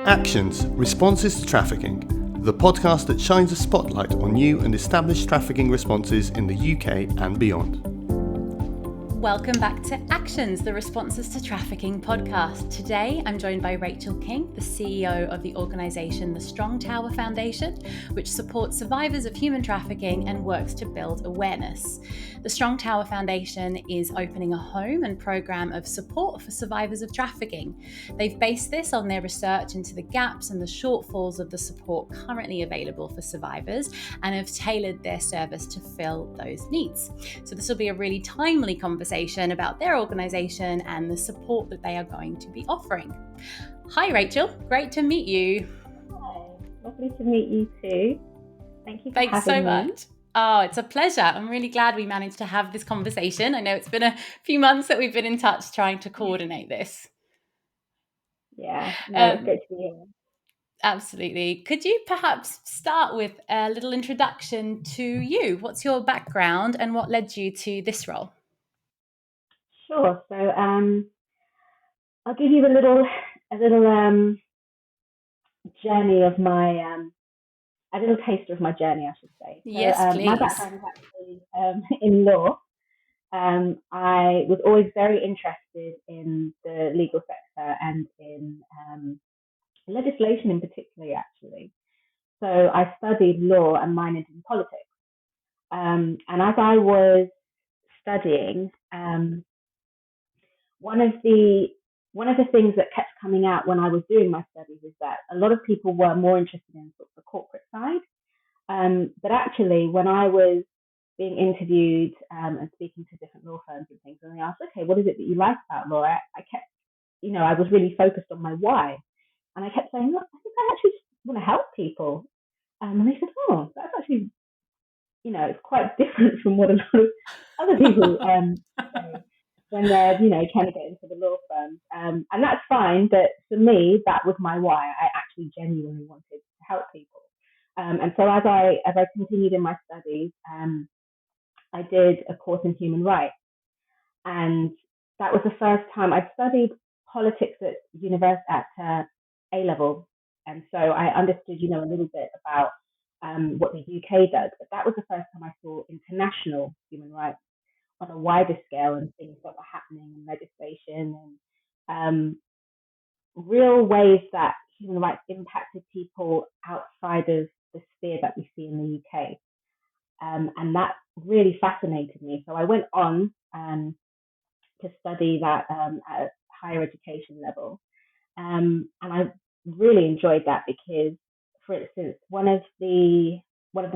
Actions, Responses to Trafficking, the podcast that shines a spotlight on new and established trafficking responses in the UK and beyond. Welcome back to Actions, the Responses to Trafficking podcast. Today, I'm joined by Rachael King, the CEO of the organisation the Strongtower Foundation, which supports survivors of human trafficking and works to build awareness. The Strongtower Foundation is opening a home and programme of support for survivors of trafficking. They've based this on their research into the gaps and the shortfalls of the support currently available for survivors and have tailored their service to fill those needs. So this will be a really timely conversation about their organisation and the support that they are going to be offering. Hi Rachael, great to meet you. Hi, lovely to meet you too. Thank you for Thanks so having me. much. Oh, it's a pleasure. I'm really glad we managed to have this conversation. I know it's been a few months that we've been in touch trying to coordinate this. Yeah, no, it's great to be here. Absolutely. Could you perhaps start with a little introduction to you? What's your background and what led you to this role? Sure. So I'll give you a little journey of my a little taster of my journey, I should say. So, Yes, please. My background is actually in law. I was always very interested in the legal sector and in legislation in particular, actually. So I studied law and minored in politics. And as I was studying, one of the things that kept coming out when I was doing my studies is that a lot of people were more interested in sort of the corporate side. But actually, when I was being interviewed and speaking to different law firms and things, and they asked, okay, what is it that you like about law? I kept, I was really focused on my why. And I kept saying, look, I think I actually just want to help people. And they said, oh, that's actually, it's quite different from what a lot of other people say when they're, trying to get into the law firm. And that's fine. But for me, that was my why. I actually genuinely wanted to help people. And so as I continued in my studies, I did a course in human rights. And that was the first time I'd studied politics at university at A level. And so I understood, a little bit about what the UK does. But that was the first time I saw international human rights on a wider scale and things that were happening in legislation and real ways that human rights impacted people outside of the sphere that we see in the UK. And that really fascinated me. So I went on to study that at a higher education level. And I really enjoyed that because, for instance, one of the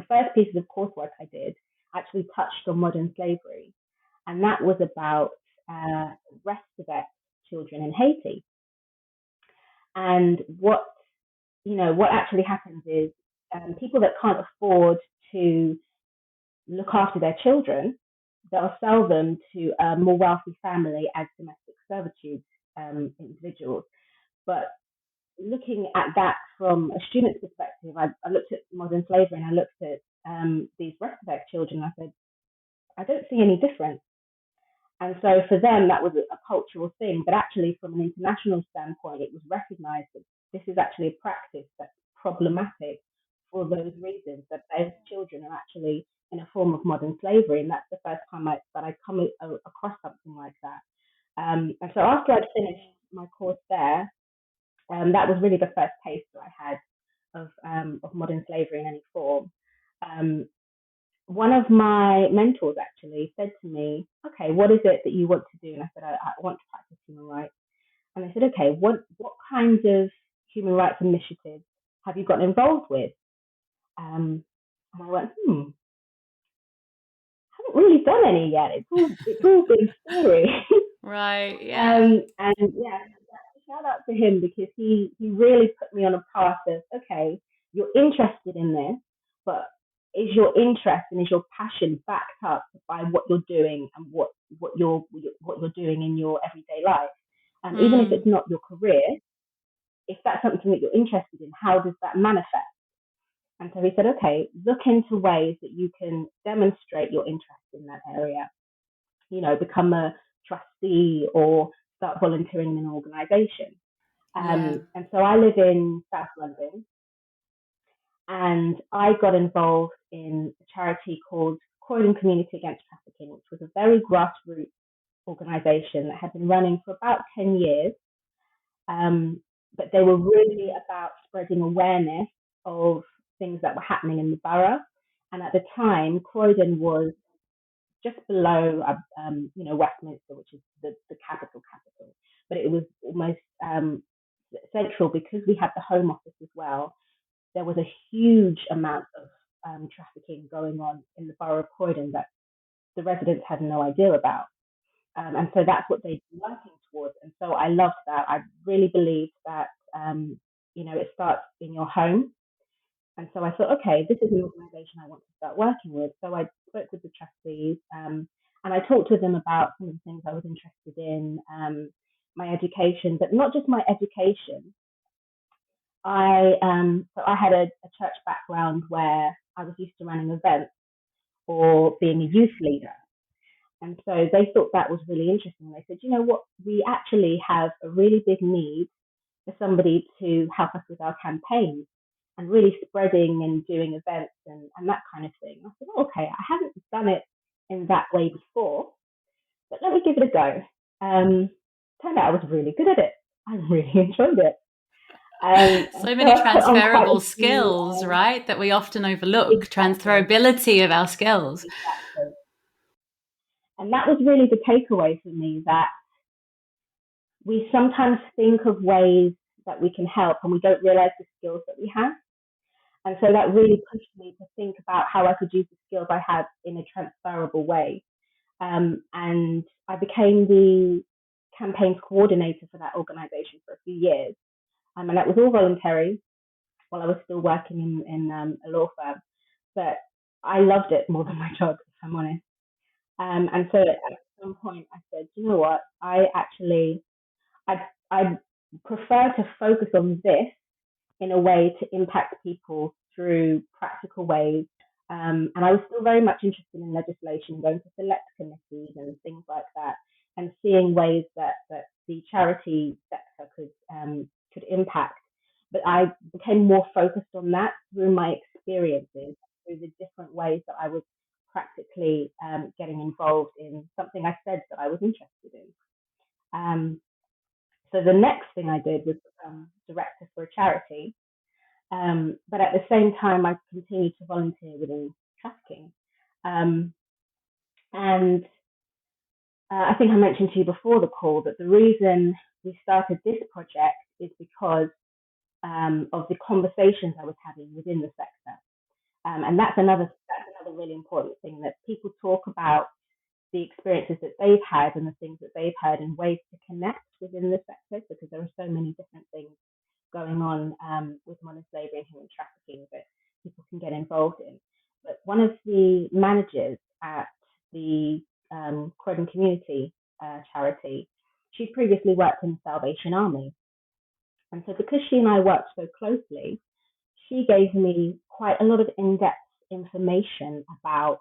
first pieces of coursework I did actually touched on modern slavery. And that was about resident children in Haiti. And what actually happens is people that can't afford to look after their children, they'll sell them to a more wealthy family as domestic servitude individuals. But looking at that from a student's perspective, I looked at modern slavery and I looked at these resident children. And I said, I don't see any difference. And so for them, that was a cultural thing. But actually, from an international standpoint, it was recognized that this is actually a practice that's problematic for those reasons, that those children are actually in a form of modern slavery. And that's the first time that I come across something like that. And so after I'd finished my course there, that was really the first taste that I had of modern slavery in any form. One of my mentors actually said to me, okay, what is it that you want to do? And I said, I want to practice human rights. And they said, okay, what kinds of human rights initiatives have you gotten involved with? And I went, I haven't really done any yet. It's all been story. Right, yeah. And yeah, shout out to him because he really put me on a path of, okay, you're interested in this, but is your interest and is your passion backed up by what you're doing and what you're doing in your everyday life? Even if it's not your career, if that's something that you're interested in, how does that manifest? And so he said, okay, look into ways that you can demonstrate your interest in that area. Become a trustee or start volunteering in an organization. And so I live in South London, and I got involved in a charity called Croydon Community Against Trafficking, which was a very grassroots organisation that had been running for about 10 years. But they were really about spreading awareness of things that were happening in the borough. And at the time, Croydon was just below, Westminster, which is the capital. But it was almost central because we had the Home Office as well. There was a huge amount of trafficking going on in the borough of Croydon that the residents had no idea about. And so that's what they've been working towards. And so I loved that. I really believed that, it starts in your home. And so I thought, okay, this is an organization I want to start working with. So I spoke with the trustees, and I talked to them about some of the things I was interested in, my education, but not just my education. I had a church background where I was used to running events or being a youth leader. And so they thought that was really interesting. They said, you know what, we actually have a really big need for somebody to help us with our campaigns and really spreading and doing events and that kind of thing. I said, oh, okay, I haven't done it in that way before, but let me give it a go. Turned out I was really good at it. I really enjoyed it. So many transferable skills, right, that we often overlook. Exactly. Transferability of our skills. Exactly. And that was really the takeaway for me, that we sometimes think of ways that we can help and we don't realize the skills that we have. And so that really pushed me to think about how I could use the skills I had in a transferable way. And I became the campaigns coordinator for that organization for a few years. And that was all voluntary while I was still working in a law firm. But I loved it more than my job, if I'm honest. And so at some point I said, you know what, I prefer to focus on this in a way to impact people through practical ways. And I was still very much interested in legislation, going to select committees and things like that, and seeing ways that the charity sector could impact. But I became more focused on that through my experiences, through the different ways that I was practically getting involved in something I said that I was interested in. So the next thing I did was become director for a charity. But at the same time, I continued to volunteer within trafficking. And I think I mentioned to you before the call that the reason we started this project is because of the conversations I was having within the sector. And that's another really important thing, that people talk about the experiences that they've had and the things that they've heard and ways to connect within the sector, because there are so many different things going on with modern slavery and human trafficking that people can get involved in. But one of the managers at the Croydon Community charity, she'd previously worked in the Salvation Army. And so because she and I worked so closely, she gave me quite a lot of in-depth information about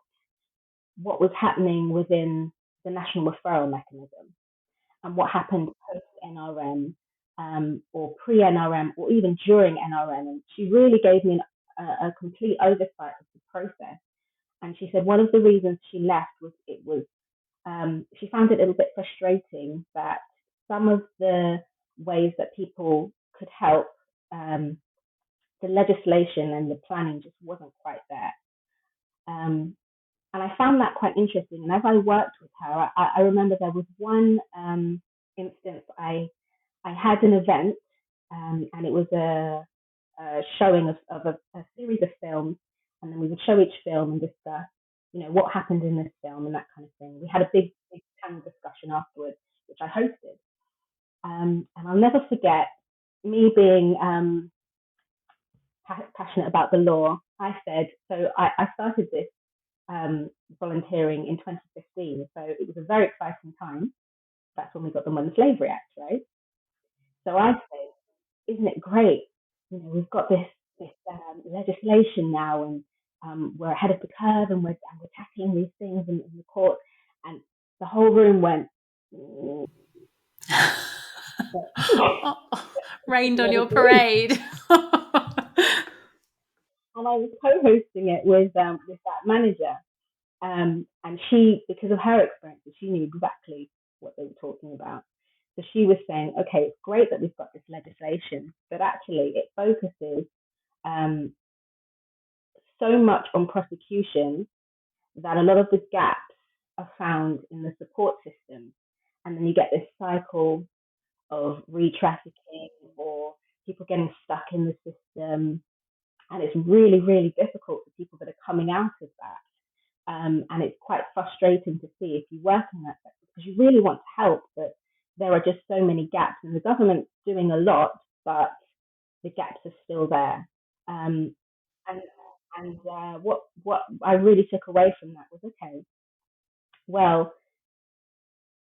what was happening within the national referral mechanism and what happened post-NRM, or pre-NRM, or even during NRM. And she really gave me a complete oversight of the process. And she said one of the reasons she left was she found it a little bit frustrating that some of the ways that people could help, the legislation and the planning just wasn't quite there. And I found that quite interesting. And as I worked with her, I remember there was one instance. I had an event, and it was a showing of a series of films, and then we would show each film and discuss, what happened in this film and that kind of thing. We had a big panel discussion afterwards, which I hosted. And I'll never forget me being passionate about the law. I said, so I started this volunteering in 2015. So it was a very exciting time. That's when we got the Modern Slavery Act, right? So I said, isn't it great? We've got this legislation now, and we're ahead of the curve, and we're tackling these things in the court. And the whole room went, Oh, rained on your parade. And I was co-hosting it with that manager. And she, because of her experiences, she knew exactly what they were talking about. So she was saying, okay, it's great that we've got this legislation, but actually it focuses um, so much on prosecution that a lot of the gaps are found in the support system. And then you get this cycle of re-trafficking or people getting stuck in the system. And it's really, really difficult for people that are coming out of that. And it's quite frustrating to see if you work in that sector because you really want to help, but there are just so many gaps. And the government's doing a lot, but the gaps are still there. Um, and what I really took away from that was okay. Well,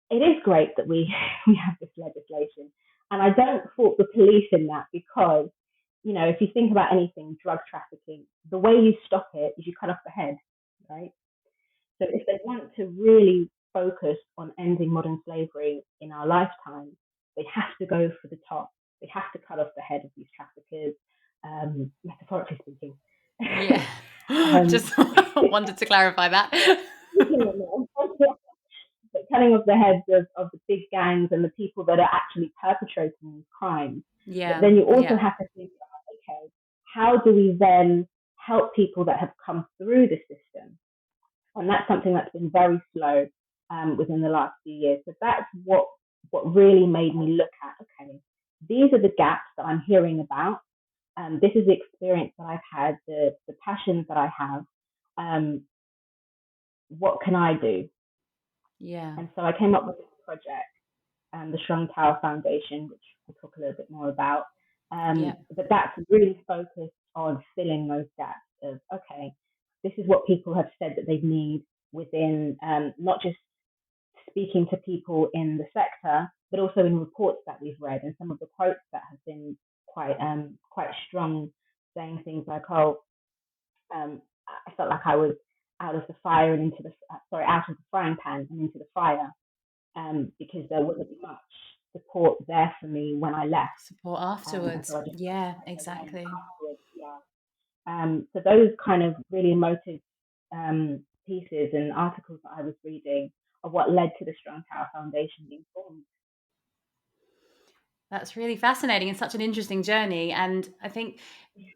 it is great that we we have this legislation, and I don't fault the police in that because if you think about anything drug trafficking, the way you stop it is you cut off the head, right? So if they want to really focus on ending modern slavery in our lifetime, they have to go for the top. They have to cut off the head of these traffickers, metaphorically speaking. Yeah. um, Just wanted to clarify that. cutting off the heads of the big gangs and the people that are actually perpetrating these crimes. But Yeah. then you also Yeah. have to think about, okay, how do we then help people that have come through the system? And that's something that's been very slow within the last few years. So that's what really made me look at, okay, these are the gaps that I'm hearing about. This is the experience that I've had, the passions that I have. Um, what can I do? Yeah. And so I came up with this project, the Strongtower Foundation, which we'll talk a little bit more about. Yeah. But that's really focused on filling those gaps of, okay, this is what people have said that they need within not just speaking to people in the sector, but also in reports that we've read and some of the quotes that have been quite strong, saying things like, "Oh, I felt like I was out of the fire and into the out of the frying pan and into the fire, because there wasn't much support there for me when I left, Support and afterwards. so I just Yeah, again exactly. afterwards, yeah." So those kind of really emotive pieces and articles that I was reading are what led to the Strong Tower Foundation being formed. That's really fascinating and such an interesting journey. And I think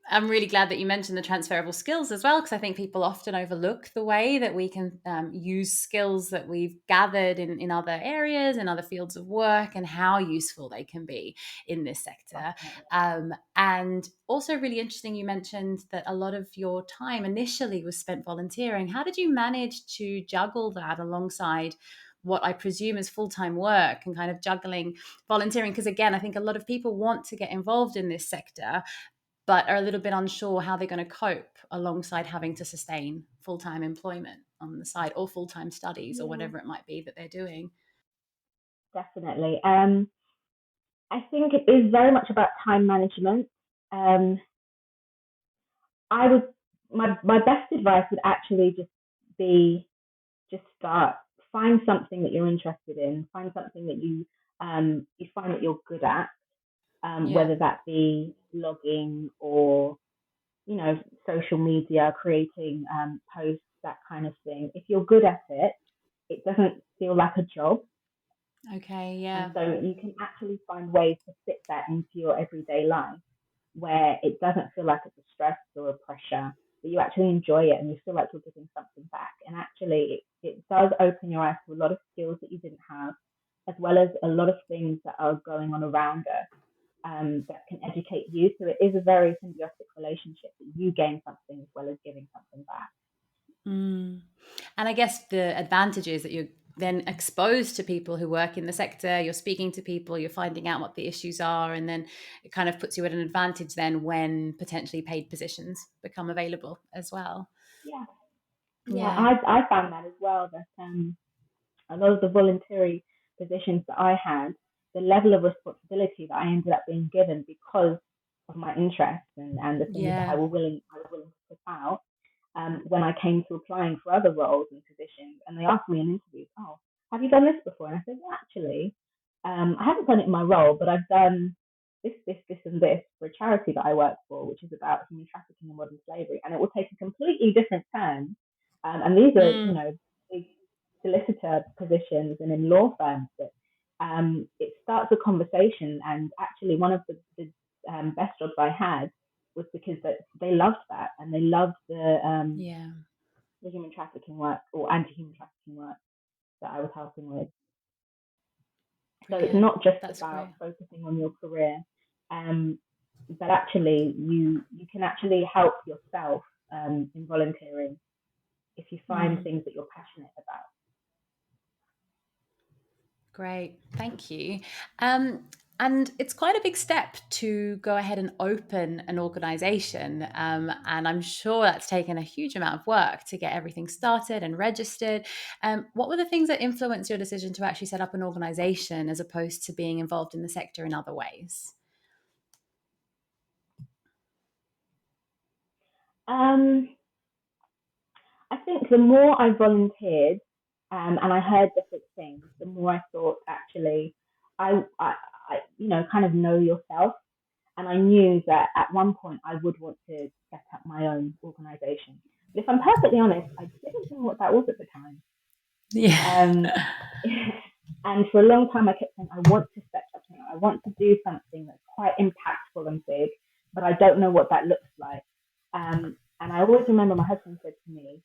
I'm really glad that you mentioned the transferable skills as well, because I think people often overlook the way that we can use skills that we've gathered in other areas, in other fields of work, and how useful they can be in this sector. And also, really interesting, you mentioned that a lot of your time initially was spent volunteering. How did you manage to juggle that alongside what I presume is full-time work and kind of juggling volunteering? Because again, I think a lot of people want to get involved in this sector, but are a little bit unsure how they're going to cope alongside having to sustain full-time employment on the side or full-time studies or Yeah, whatever it might be that they're doing. definitely. I think it is very much about time management. Um, I would my best advice would actually just be just start. Find something that you're interested in. Find something that you find that you're good at, Yeah. whether that be blogging or social media, creating posts, that kind of thing. If you're good at it, it doesn't feel like a job. Okay. And Yeah. so you can actually find ways to fit that into your everyday life where it doesn't feel like it's a stress or a pressure, but you actually enjoy it and you feel like you're giving something back. And actually, it does open your eyes to a lot of skills that you didn't have, as well as a lot of things that are going on around us, that can educate you. So it is a very symbiotic relationship that you gain something as well as giving something back. Mm. And I guess the advantage is that you're then exposed to people who work in the sector, you're speaking to people, you're finding out what the issues are, and then it kind of puts you at an advantage then when potentially paid positions become available as well. Yeah, yeah, Yeah. I found that as well. That a lot of the voluntary positions that I had, the level of responsibility that I ended up being given because of my interests and the things that Yeah. I was willing to put out, when I came to applying for other roles and positions, and they asked me in interviews, "Oh, have you done this before?" And I said, "Well, actually." I haven't done it in my role, but I've done this, and this for a charity that I work for, which is about human trafficking and modern slavery, and it will take a completely different turn. And these are, big solicitor positions and in law firms that it starts a conversation. And actually, one of the best jobs I had was because they loved that, and they loved the human trafficking work or anti-human trafficking work that I was helping with. Brilliant. So it's not just That's about great. focusing on your career, but actually you can actually help yourself in volunteering if you find things that you're passionate about. Great, thank you. And it's quite a big step to go ahead and open an organization. And I'm sure that's taken a huge amount of work to get everything started and registered. What were the things that influenced your decision to actually set up an organization as opposed to being involved in the sector in other ways? I think the more I volunteered and I heard different things, the more I thought actually I kind of know yourself. And I knew that at one point I would want to set up my own organization. But if I'm perfectly honest, I didn't know what that was at the time. Yeah. Um, and for a long time, I kept saying, I want to set something up. I want to do something that's quite impactful and big, but I don't know what that looks like. And I always remember my husband said to me,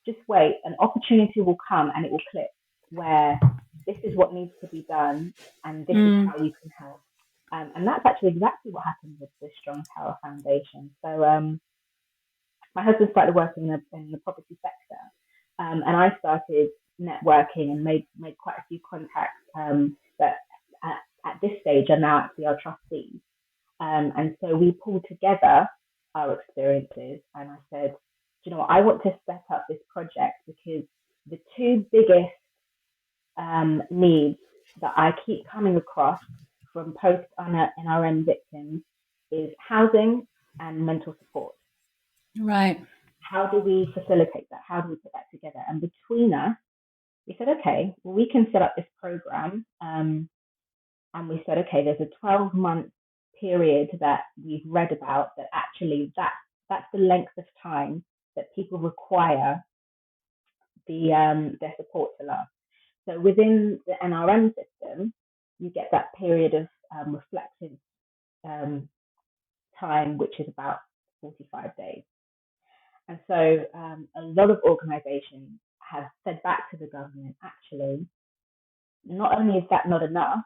just wait, an opportunity will come and it will click where this is what needs to be done and this is how you can help. And that's actually exactly what happened with the Strongtower Foundation. So my husband started working in the property sector, and I started networking and made quite a few contacts that at this stage are now actually our trustees. And so we pulled together our experiences, and I said, you know what, I want to set up this project because the two biggest needs that I keep coming across from post-NRM victims is housing and mental support. Right. How do we facilitate that? How do we put that together? And between us, we said, okay, well, we can set up this program. And we said, okay, there's a 12-month period that we've read about that actually that's the length of time that people require their support to last. So within the NRM system, you get that period of reflective time, which is about 45 days. And so a lot of organizations have said back to the government, actually, not only is that not enough,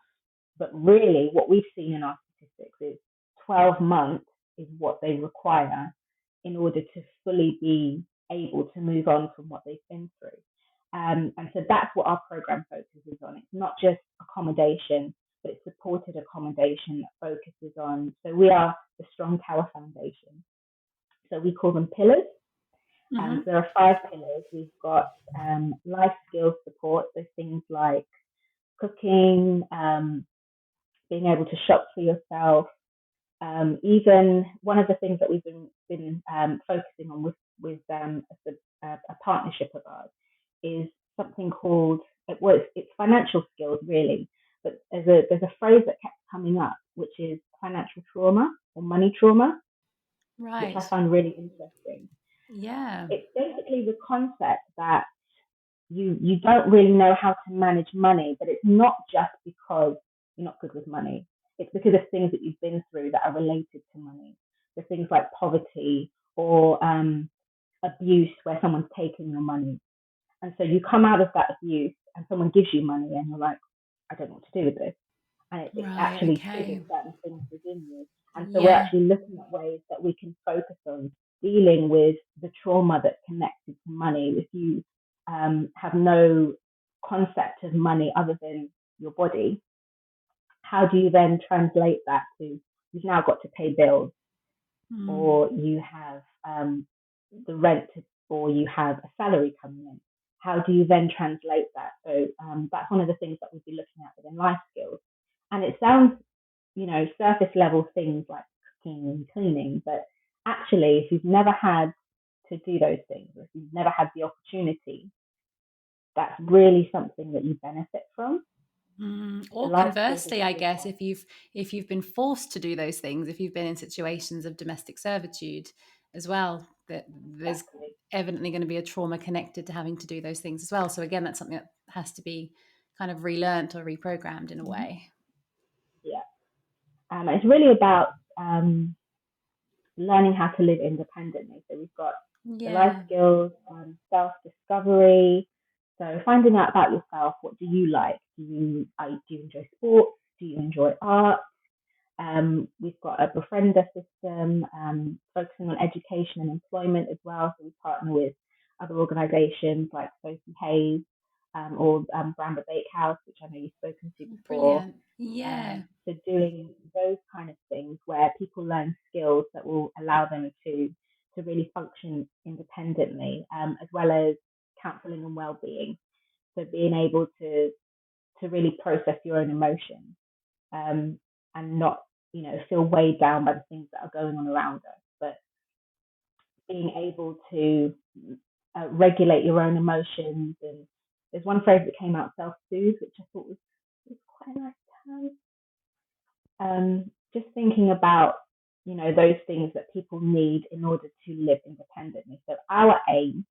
but really what we've seen in our statistics is 12 months is what they require in order to fully be able to move on from what they've been through. And so that's what our program focuses on. It's not just accommodation, but it's supported accommodation that focuses on, so we are the Strongtower Foundation. So we call them pillars. So there are 5 pillars. We've got life skills support, so things like cooking, being able to shop for yourself. Even one of the things that we've been focusing on with a partnership of ours is something called it's financial skills really, but there's a phrase that kept coming up, which is financial trauma or money trauma, which I find really interesting. Yeah. It's basically the concept that you don't really know how to manage money, but it's not just because you're not good with money. It's because of things that you've been through that are related to money. So things like poverty or abuse where someone's taking your money. And so you come out of that abuse and someone gives you money and you're like, I don't know what to do with this. And it actually triggers certain things within you. And so we're actually looking at ways that we can focus on dealing with the trauma that's connected to money. If you have no concept of money other than your body, how do you then translate that to you've now got to pay bills, or you have the rent, or you have a salary coming in? How do you then translate that? So that's one of the things that we'll be looking at within life skills. And it sounds, surface level things like cooking and cleaning, but actually, if you've never had to do those things, or if you've never had the opportunity, that's really something that you benefit from. The Or life skills is conversely, I a big guess, one. if you've been forced to do those things, if you've been in situations of domestic servitude as well, that there's Exactly. evidently going to be a trauma connected to having to do those things as well. So again, that's something that has to be kind of relearned or reprogrammed in a Hmm. way. Yeah. It's really about um, learning how to live independently. So we've got the life Yeah, skills, self discovery. So finding out about yourself. What do you like? Do you enjoy sports? Do you enjoy art? We've got a befriender system focusing on education and employment as well. So we partner with other organisations like Sophie Hayes or Bramber Bakehouse, which I know you've spoken to before. brilliant. Yeah, So doing those kind of things where people learn skills that will allow them to really function independently, as well as counselling and well-being. So being able to really process your own emotions um, and not, feel weighed down by the things that are going on around us, but being able to regulate your own emotions. And there's one phrase that came out, self-soothe, which I thought was quite a nice term. Just thinking about, those things that people need in order to live independently. So our aim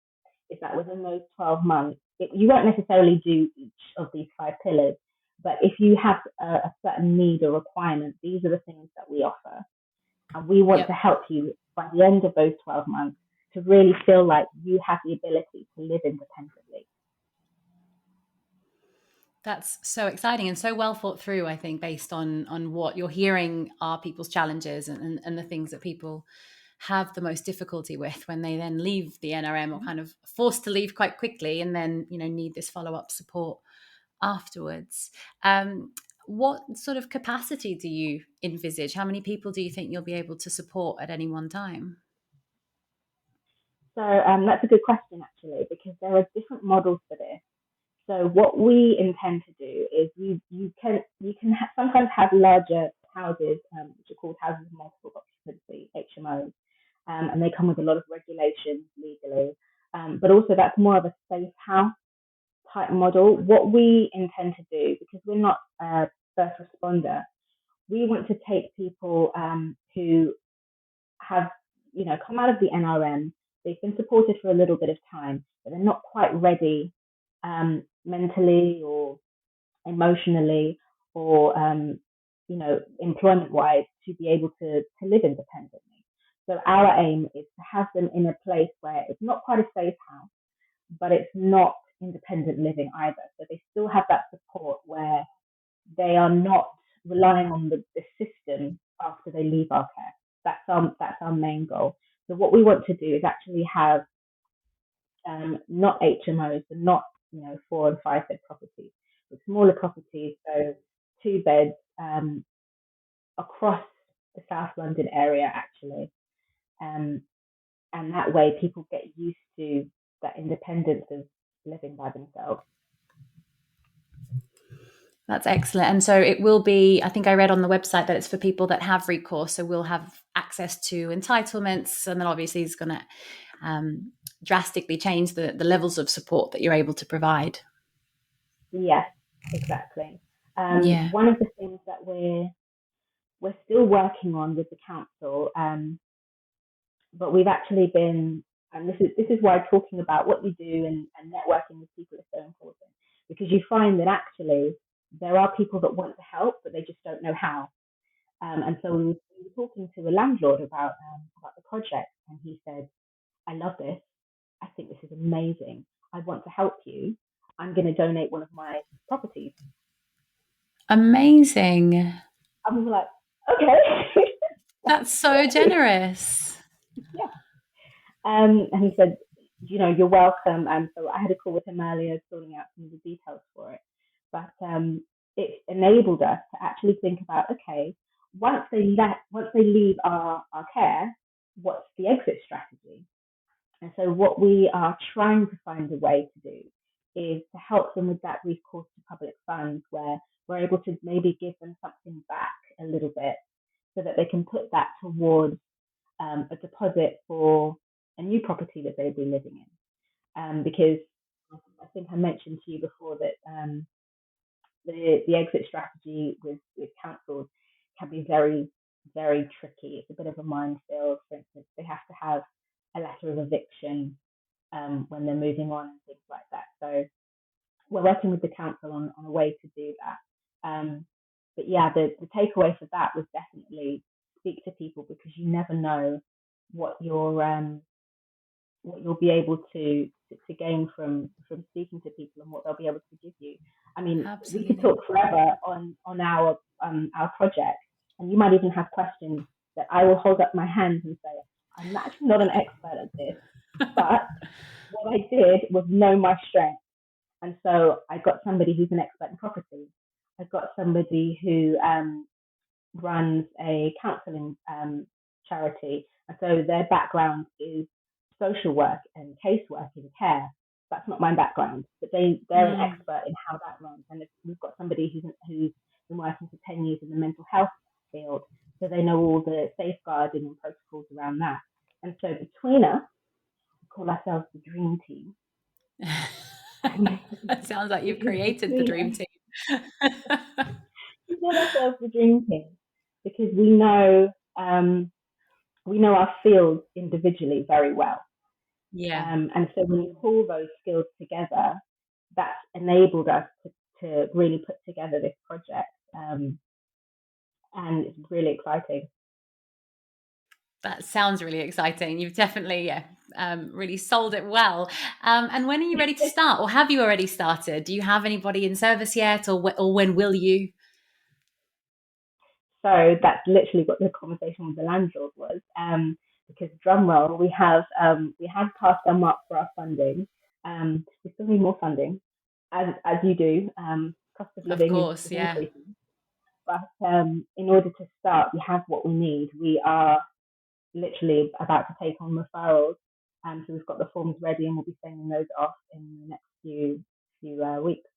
is that within those 12 months, you won't necessarily do each of these 5 pillars, but if you have a certain need or requirement, these are the things that we offer. And we want to yep. help you by the end of those 12 months to really feel like you have the ability to live independently. That's so exciting and so well thought through, I think, based on what you're hearing are people's challenges and the things that people have the most difficulty with when they then leave the NRM or kind of forced to leave quite quickly and then, need this follow-up support afterwards. What sort of capacity do you envisage? How many people do you think you'll be able to support at any one time? So that's a good question, actually, because there are different models for this. So what we intend to do is you can sometimes have larger houses, which are called houses of multiple occupancy (HMOs), and they come with a lot of regulations legally. But also that's more of a safe house type model. What we intend to do, because we're not a first responder, we want to take people who have, come out of the NRM. They've been supported for a little bit of time, but they're not quite ready mentally or emotionally or, employment wise to be able to live independently. So our aim is to have them in a place where it's not quite a safe house, but it's not independent living either. So they still have that support where they are not relying on the system after they leave our care. That's our main goal. So what we want to do is actually have not HMOs and not 4 and 5 bed properties, but smaller properties, so 2 beds across the South London area actually, um, and that way people get used to that independence of living by themselves. That's excellent. And so it will be, I think I read on the website that it's for people that have recourse. So we'll have access to entitlements. And then obviously it's going to drastically change the levels of support that you're able to provide. Yes, exactly. Yeah. One of the things that we're still working on with the council, but we've actually been, and this is why talking about what you do and networking with people is so important, because you find that actually there are people that want to help, but they just don't know how. And so we were talking to a landlord about the project, and he said, "I love this. I think this is amazing. I want to help you. I'm going to donate one of my properties." Amazing. I was like, "Okay." That's so Great. generous. Yeah. And he said, "You're welcome." So I had a call with him earlier, sorting out some of the details for it. But it enabled us to actually think about, okay, once they leave our care, what's the exit strategy? And so what we are trying to find a way to do is to help them with that recourse to public funds, where we're able to maybe give them something back a little bit, so that they can put that towards a deposit for a new property that they'll be living in. Because I think I mentioned to you before that the exit strategy with councils can be very, very tricky. It's a bit of a minefield. For instance, they have to have a letter of eviction when they're moving on and things like that. So we're working with the council on a way to do that. But yeah, the takeaway for that was definitely speak to people, because you never know what what you'll be able to gain from speaking to people, and what they'll be able to give you. I mean, we could Absolutely. talk forever on our project, and you might even have questions that I will hold up my hands and say, I'm actually not an expert at this, but what I did was know my strengths. And so I got somebody who's an expert in property. I got somebody who runs a counselling charity, and so their background is social work and casework in care. That's not my background, but they're an Mm. expert in how that runs. And we've got somebody who's been working for 10 years in the mental health field, so they know all the safeguarding and protocols around that. And so between us, we call ourselves the dream team. It sounds like you've Because created the between dream us, team. we call ourselves the dream team because we know our field individually very well. Yeah. And so when you pull those skills together, that's enabled us to really put together this project. And it's really exciting. That sounds really exciting. You've definitely, really sold it well. And when are you ready to start, or have you already started? Do you have anybody in service yet, or when will you? So that's literally what the conversation with the landlord was. Because drum roll, we have passed our mark for our funding. We still need more funding, as you do. Cost of Of living course, is yeah. increasing, but in order to start, we have what we need. We are literally about to take on referrals, so we've got the forms ready, and we'll be sending those off in the next few weeks.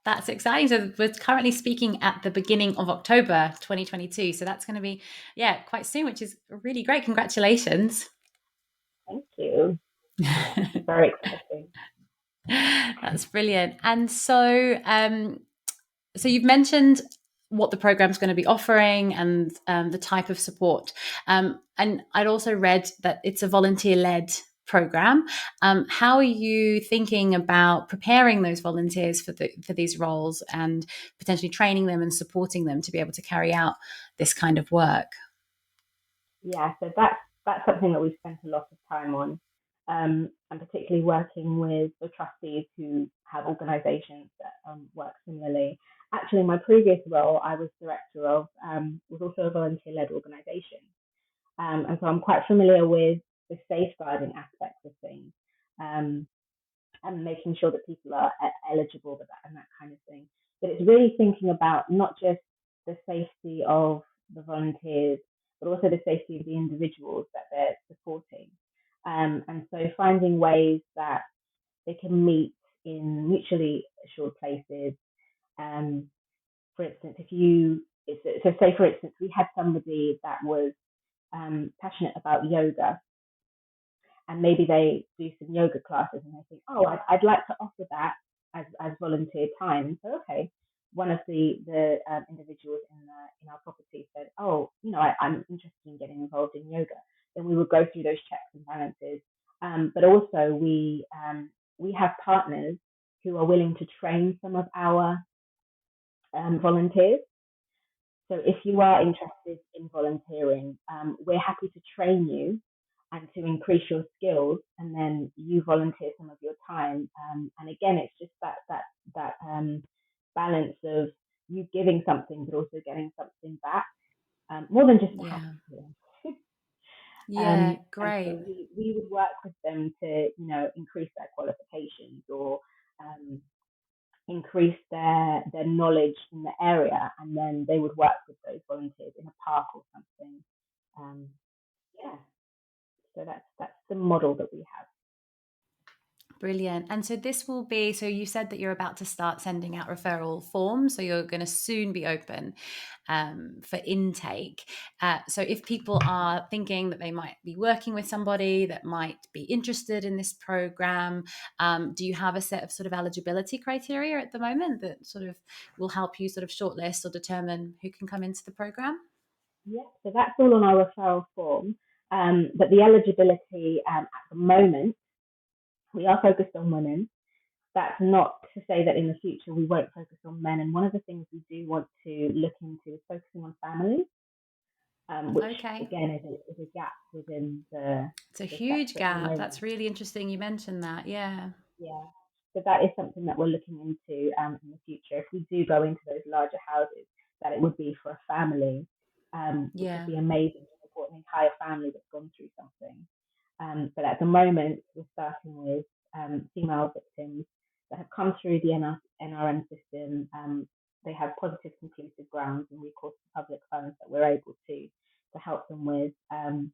That's exciting. So we're currently speaking at the beginning of October 2022. So that's going to be, yeah, quite soon, which is really great. Congratulations. Thank you. Yeah, it's very exciting. That's brilliant. And so, so you've mentioned what the program's going to be offering and the type of support. And I'd also read that it's a volunteer-led program. How are you thinking about preparing those volunteers for these roles and potentially training them and supporting them to be able to carry out this kind of work? Yeah, so that's something that we've spent a lot of time on, and particularly working with the trustees who have organisations that work similarly. Actually, in my previous role, I was director of was also a volunteer-led organisation, and so I'm quite familiar with the safeguarding aspects of things, um, and making sure that people are eligible for that and that kind of thing. But it's really thinking about not just the safety of the volunteers, but also the safety of the individuals that they're supporting. And so finding ways that they can meet in mutually assured places. Um, for instance, so say for instance, we had somebody that was passionate about yoga, and maybe they do some yoga classes and they think, oh, I'd like to offer that as volunteer time. So okay, one of the individuals in our property said, oh, I'm interested in getting involved in yoga. Then we would go through those checks and balances. But also we have partners who are willing to train some of our volunteers. So if you are interested in volunteering, we're happy to train you and to increase your skills, and then you volunteer some of your time. And again, it's just that balance of you giving something, but also getting something back, more than just a happy Yeah. feeling. Yeah, And so great. we would work with them to, increase their qualifications, or um, increase their knowledge in the area, and then they would work with those volunteers in a park or something. Yeah, so that's the model that we have. Brilliant. And so this will be, so you said that you're about to start sending out referral forms. So you're going to soon be open for intake. So if people are thinking that they might be working with somebody that might be interested in this program, do you have a set of sort of eligibility criteria at the moment that sort of will help you sort of shortlist or determine who can come into the program? Yeah, so that's all on our referral form. But the eligibility at the moment, we are focused on women. That's not to say that in the future we won't focus on men. And one of the things we do want to look into is focusing on families, which Okay. again is a gap within It's a the huge sector at the gap. moment. That's really interesting. You mentioned that. Yeah. Yeah. So that is something that we're looking into in the future. If we do go into those larger houses, that it would be for a family, which would Yeah. be amazing to support an entire family that's gone through something. But at the moment, we're starting with female victims that have come through the NRM system. They have positive conclusive grounds and recourse to public funds that we're able to help them with and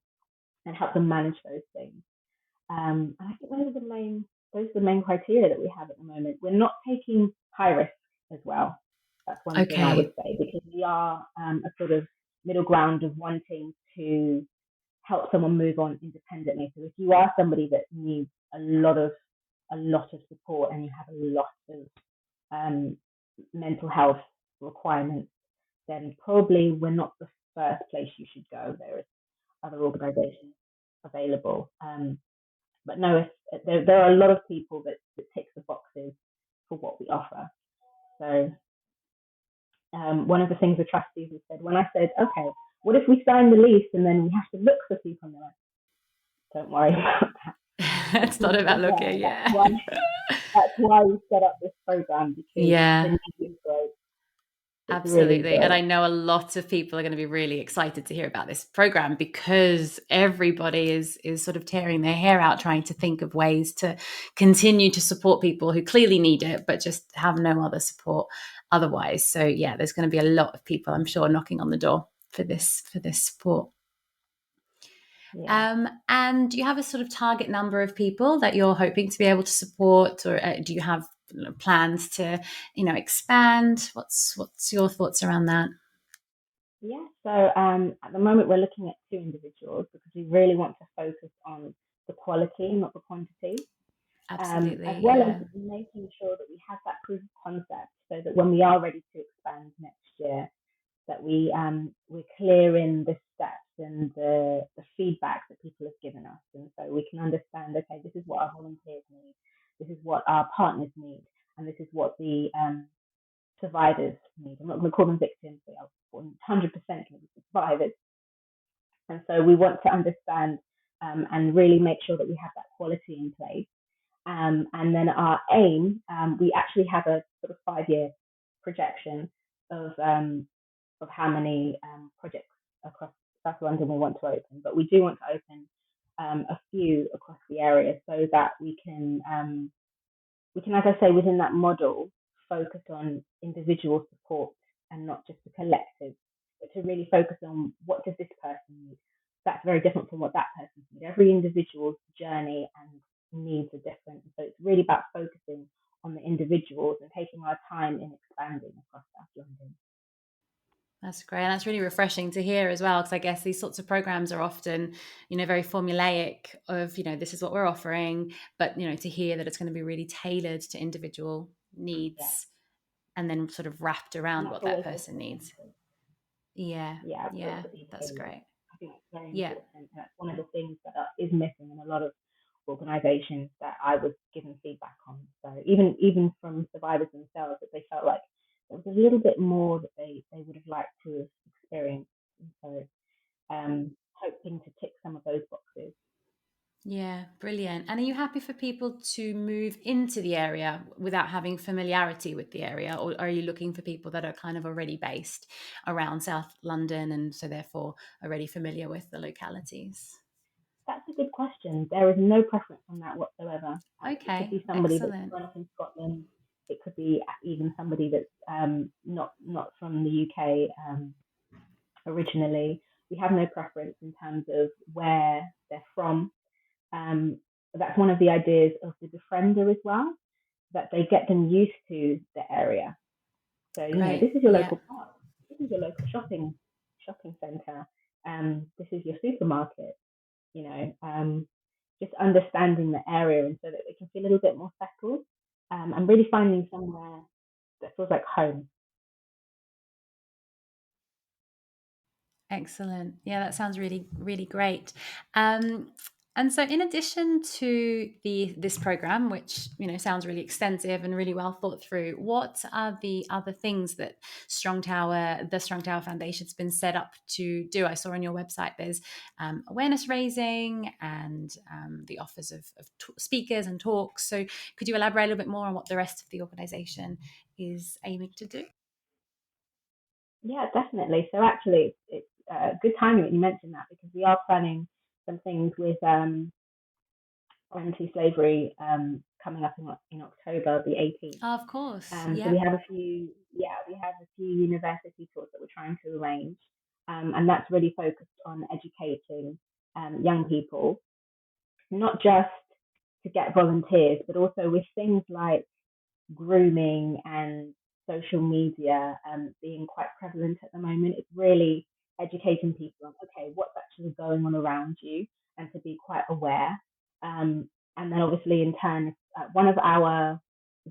help them manage those things. And I think those are the main criteria that we have at the moment. We're not taking high risk as well. That's one thing I would Okay. say because we are a sort of middle ground of wanting to help someone move on independently. So if you are somebody that needs a lot of support and you have a lot of um, mental health requirements, then probably we're not the first place you should go. There are other organisations available. But no, there are a lot of people that tick the boxes for what we offer. So one of the things the trustees have said when I said, okay, what if we sign the lease and then we have to look for people? And they're like, don't worry about that. It's It's not not about there. looking. Yeah. That's why we set up this program because the Yeah. need is great. It's really Absolutely. And great. I know a lot of people are going to be really excited to hear about this program because everybody is sort of tearing their hair out trying to think of ways to continue to support people who clearly need it but just have no other support otherwise. So yeah, there's going to be a lot of people, I'm sure, knocking on the door for this support. Yeah. And do you have a sort of target number of people that you're hoping to be able to support, or do you have plans to, expand? What's your thoughts around that? Yeah. So at the moment, we're looking at 2 individuals because we really want to focus on the quality, not the quantity. As Absolutely, well as yeah. making sure that we have that proof of concept so that when we are ready to expand next year, that we're clear in the steps and the feedback that people have given us. And so we can understand, okay, this is what our volunteers need, this is what our partners need, and this is what the survivors need. I'm not going to call them victims, they are 100% going to be survivors. And so we want to understand and really make sure that we have that quality in place. And then our aim, we actually have a sort of 5-year projection of how many projects across South London we want to open. But we do want to open a few across the area so that we can, as I say, within that model, focus on individual support and not just the collective, but to really focus on what does this person need. That's very different from what that person needs. Every individual's journey and needs are different. So it's really about focusing on the individuals and taking our time in expanding across South London. That's great. And that's really refreshing to hear as well, because I guess these sorts of programs are often, very formulaic of, this is what we're offering, but, to hear that it's going to be really tailored to individual Yeah. needs and then sort of wrapped And around that's what that always person needs. important. Yeah. Yeah, for it Yeah. to be That's tailored. great. I think it's very Yeah. important. And that's one of the things that is missing in a lot of organisations that I was given feedback on. So even from survivors themselves, that they felt like there was a little bit more that they would have liked to have experienced. And so hoping to tick some of those boxes. Yeah, brilliant. And are you happy for people to move into the area without having familiarity with the area? Or are you looking for people that are kind of already based around South London and so therefore already familiar with the localities? That's a good question. There is no preference on that whatsoever. It could Okay, be somebody that's excellent. grown up in Scotland. It could be even somebody that's not from the UK originally. We have no preference in terms of where they're from. that's one of the ideas of the befriender as well, that they get them used to the area. So, this Great. is your Yeah. local park, this is your local shopping centre, this is your supermarket, just understanding the area, and so that they can feel a little bit more settled, and really finding somewhere that feels like home. Excellent. Yeah, that sounds really, really great. And so, in addition to this program, which sounds really extensive and really well thought through, what are the other things that the Strongtower Foundation's been set up to do? I saw on your website there's awareness raising and the offers of speakers and talks. So, could you elaborate a little bit more on what the rest of the organisation is aiming to do? Yeah, definitely. So actually, it's good timing that you mentioned that, because we are planning some things with anti-slavery coming up in October the 18th. Oh, of course. So Yeah. we have a few university tours that we're trying to arrange, and that's really focused on educating young people, not just to get volunteers, but also with things like grooming and social media being quite prevalent at the moment. It's really educating people on, okay, what's actually going on around you, and to be quite aware. And then obviously in turn, one of our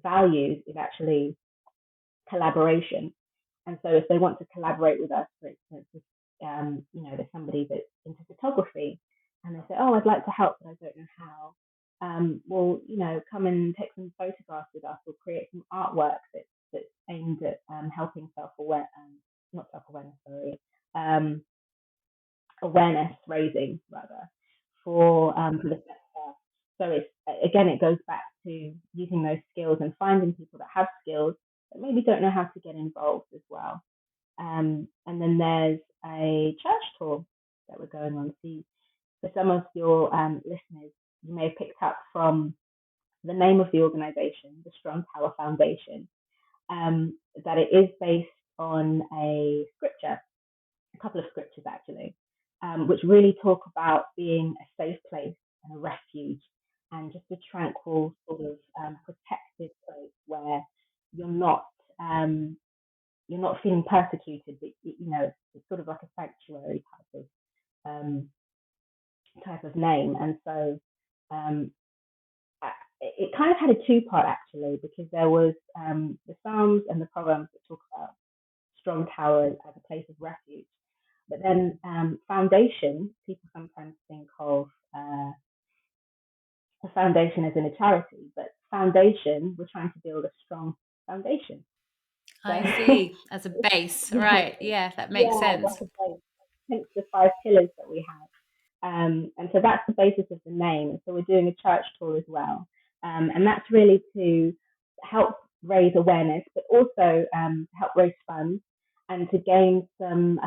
values is actually collaboration. And so if they want to collaborate with us, for instance, there's somebody that's into photography, and they say, oh, I'd like to help, but I don't know how. Well, come and take some photographs with us, or create some artwork that's aimed at helping not self-awareness, sorry, awareness raising rather, for the sector. So it goes back to using those skills and finding people that have skills that maybe don't know how to get involved as well. And then there's a church tour that we're going on. See, for some of your listeners, you may have picked up from the name of the organisation, the Strongtower Foundation, that it is based on a couple of scriptures actually, which really talk about being a safe place and a refuge, and just a tranquil sort of protected place where you're not um, you're not feeling persecuted, but it's sort of like a sanctuary um, type of name. And so um, it kind of had a two-part actually, because there was the Psalms and the Proverbs that talk about strong towers as a place of refuge. But then foundation, people sometimes think of a foundation as in a charity, but foundation, we're trying to build a strong foundation. So I see. As a base. Right. exactly, Yeah, that makes yeah, sense. that's a base. Hence the 5 pillars that we have. And so that's the basis of the name. So we're doing a church tour as well. And that's really to help raise awareness, but also help raise funds, and to gain some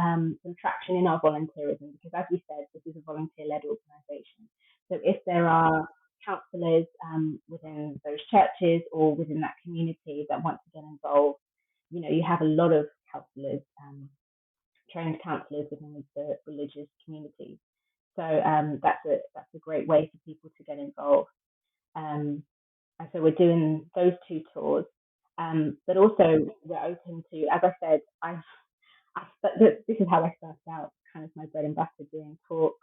traction in our volunteerism. Because as we said, this is a volunteer-led organisation. So if there are counsellors within those churches or within that community that want to get involved, you have a lot of counsellors, trained counsellors within the religious community. So that's a great way for people to get involved. Um, and so we're doing those 2 tours, but also we're open to, as I said, this is how I started out, kind of my bread and butter, doing talks,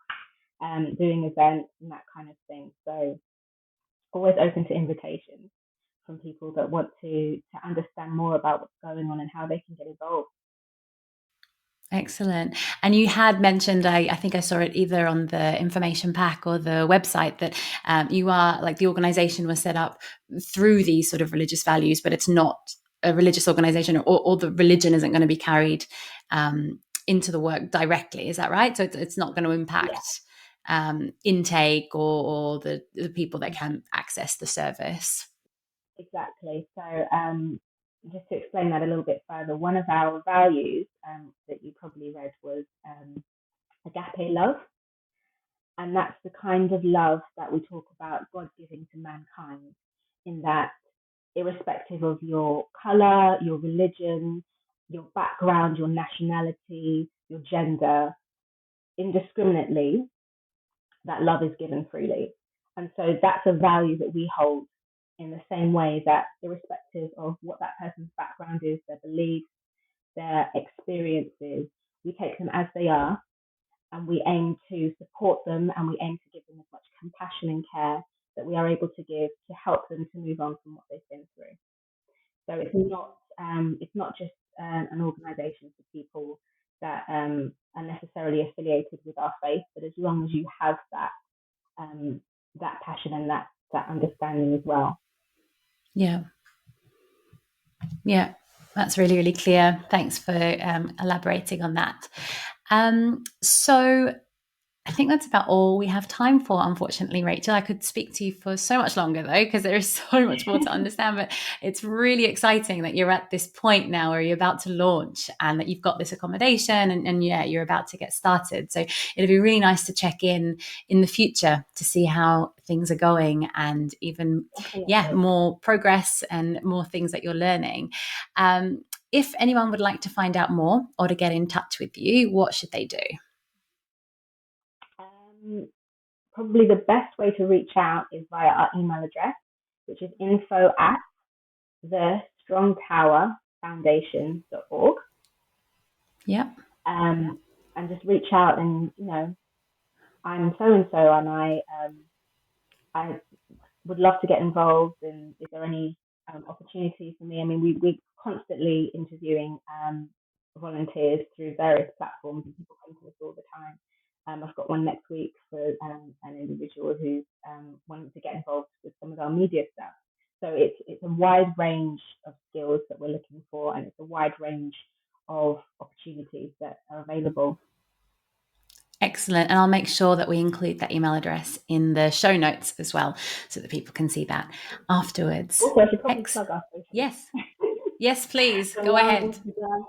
doing events and that kind of thing. So always open to invitations from people that want to understand more about what's going on and how they can get involved. Excellent. And you had mentioned, I think I saw it either on the information pack or the website, that you are, like, the organization was set up through these sort of religious values, but it's not a religious organization, or the religion isn't going to be carried into the work directly. Is that right? So it's not going to Yeah, impact intake or the people that can access the service. exactly. So just to explain that a little bit further, one of our values that you probably read was agape love. And that's the kind of love that we talk about God giving to mankind, in that, irrespective of your color, your religion, your background, your nationality, your gender, indiscriminately, that love is given freely. And so that's a value that we hold in the same way that irrespective of what that person's background is, their beliefs, their experiences, we take them as they are and we aim to support them and we aim to give them as much compassion and care that we are able to give to help them to move on from what they've been through. So it's not just an organisation for people that are necessarily affiliated with our faith, but as long as you have that passion and that understanding as well. Yeah, that's really, really clear. Thanks for elaborating on that. So I think that's about all we have time for, unfortunately, Rachel. I could speak to you for so much longer, though, because there is so much more to understand. But it's really exciting that you're at this point now where you're about to launch and that you've got this accommodation and you're about to get started. So it'd be really nice to check in the future to see how things are going and even, more progress and more things that you're learning. If anyone would like to find out more or to get in touch with you, what should they do? Probably the best way to reach out is via our email address, which is info@thestrongtowerfoundation.org. Yeah. And just reach out and, I'm so-and-so and I would love to get involved, and is there any opportunity for me? I mean, we're constantly interviewing volunteers through various platforms and people come to us all the time. I've got one next week for an individual who's wanting to get involved with some of our media stuff. So it's a wide range of skills that we're looking for, and it's a wide range of opportunities that are available. Excellent. And I'll make sure that we include that email address in the show notes as well so that people can see that afterwards. Also, I should probably plug our social. Yes, please. Go ahead. Instagram,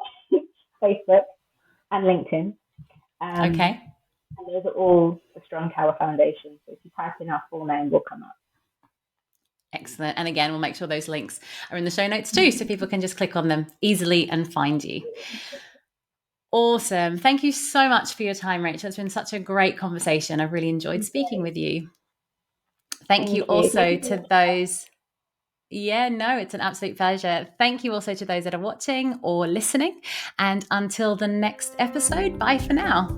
Facebook, and LinkedIn. Okay. And those are all the Strongtower Foundation. So if you type in our full name, we'll come up. Excellent. And again, we'll make sure those links are in the show notes too, so people can just click on them easily and find you. Awesome. Thank you so much for your time, Rachel. It's been such a great conversation. I've really enjoyed speaking with you. Thank you also to those. Yeah, no, it's an absolute pleasure. Thank you also to those that are watching or listening. And until the next episode, bye for now.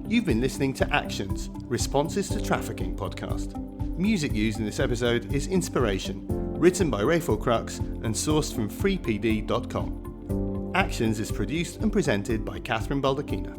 You've been listening to Actions, Responses to Trafficking podcast. Music used in this episode is Inspiration, written by Rachael Crux and sourced from freepd.com. Actions is produced and presented by Kathryn Baldacchino.